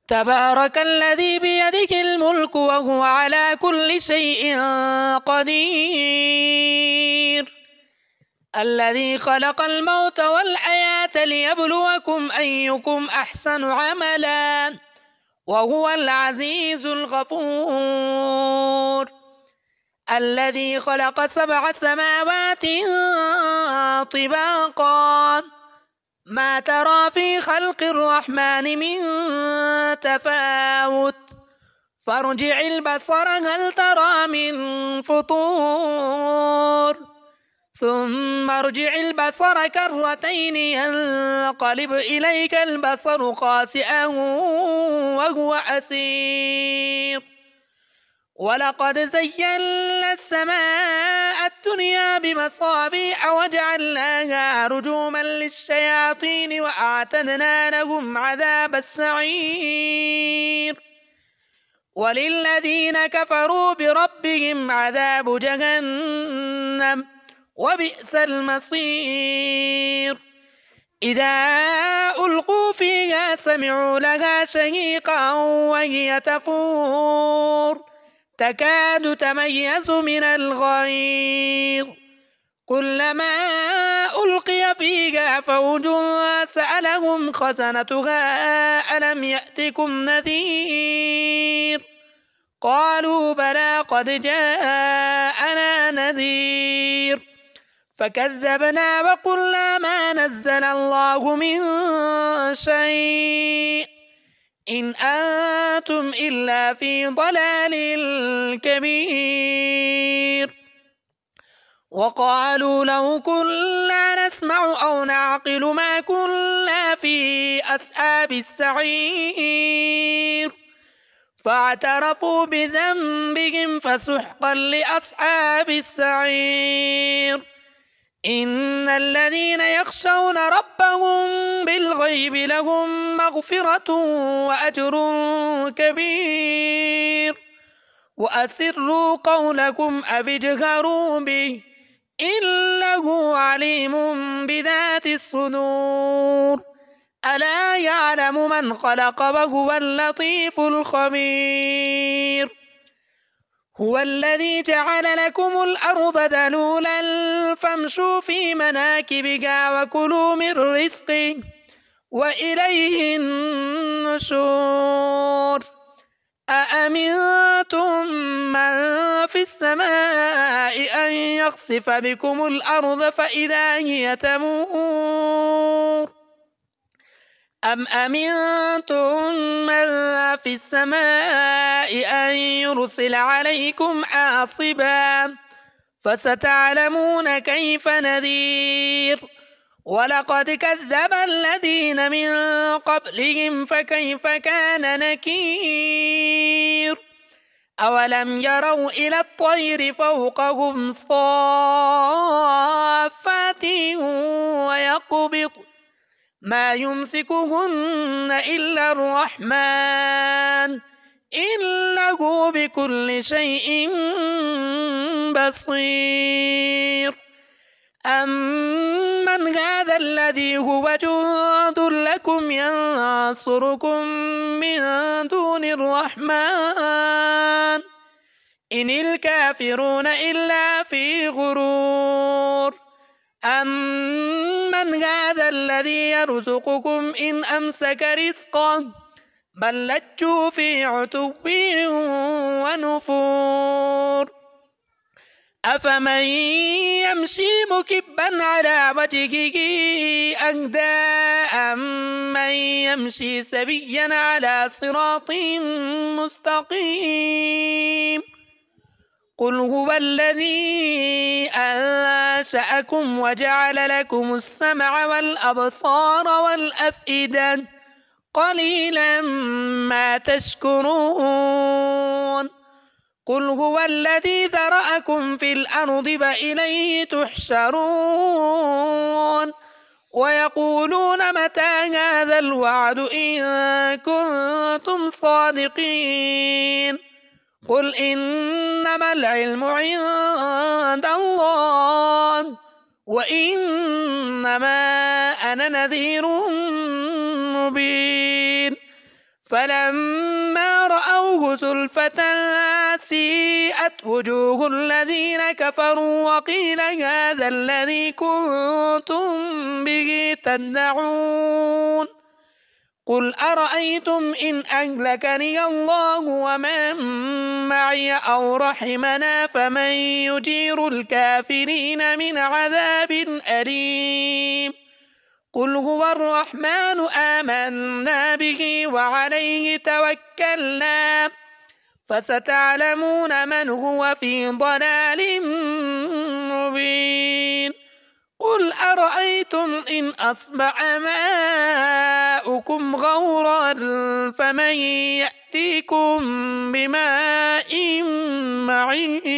تبارك الذي بيده الملك وهو على كل شيء قدير الذي خلق الموت والحياة ليبلوكم أيكم أحسن عملا وهو العزيز الغفور الذي خلق 7 سماوات طباقا ما ترى في خلق الرحمن من تفاوت فارجع البصر هل ترى من فطور ثم ارجع البصر كرتين ينقلب إليك البصر خاسئا وهو حسير ولقد زينا السماء الدنيا بمصابيح وجعلناها رجوما للشياطين وأعتدنا لهم عذاب السعير وللذين كفروا بربهم عذاب جهنم وبئس المصير إذا ألقوا فيها سمعوا لها شهيقا وهي تفور تكاد تميز من الغيظ كلما ألقي فيها فوج سألهم خزنتها ألم يأتكم نذير قالوا بلى قد جاءنا نذير فكذبنا وقلنا ما نزل الله من شيء إن أنتم إلا في ضلال كبير وقالوا لو كنا نسمع أو نعقل ما كنا في أصحاب السعير فاعترفوا بذنبهم فسحقا لأصحاب السعير إن الذين يخشون ربهم بالغيب لهم مغفرة وأجر كبير وأسروا قولكم أو اجهروا به إنه عليم بذات الصدور ألا يعلم من خلق وهو اللطيف الخبير هو الذي جعل لكم الأرض ذلولا فامشوا في مناكبها وكلوا من رزقه وإليه النشور أأمنتم من في السماء أن يخسف بكم الأرض فإذا هي تمور أم أمنتم من في السماء أن يرسل عليكم حاصبا فستعلمون كيف نذير ولقد كذب الذين من قبلهم فكيف كان نكير أولم يروا إلى الطير فوقهم صافات ويقبض ما يمسكهن إلا الرحمن إنه بكل شيء بصير أمن هذا الذي هو جند لكم ينصركم من دون الرحمن إن الكافرون إلا في غرور أمن هذا الذي يرزقكم إن أمسك رزقه بل لجوا في عتو ونفور أفمن يمشي مكبا على وجهه أهدى أمن يمشي سويا على صراط مستقيم قل هو الذي أنشأكم وجعل لكم السمع والأبصار والأفئدة قليلا ما تشكرون قل هو الذي ذرأكم في الأرض وإليه تحشرون ويقولون متى هذا الوعد إن كنتم صادقين قل إنما العلم عند الله وإنما أنا نذير مبين فلما رأوه زلفة سيئت وجوه الذين كفروا وقيل هذا الذي كنتم به تدعون قل أرأيتم إن أهلكني الله ومن معي أو رحمنا فمن يجير الكافرين من عذاب أليم قل هو الرحمن آمنا به وعليه توكلنا فستعلمون من هو في ضلال مبين قل أرأيتم إن أصبح ماؤكم غورا فمن يأتيكم بماء معين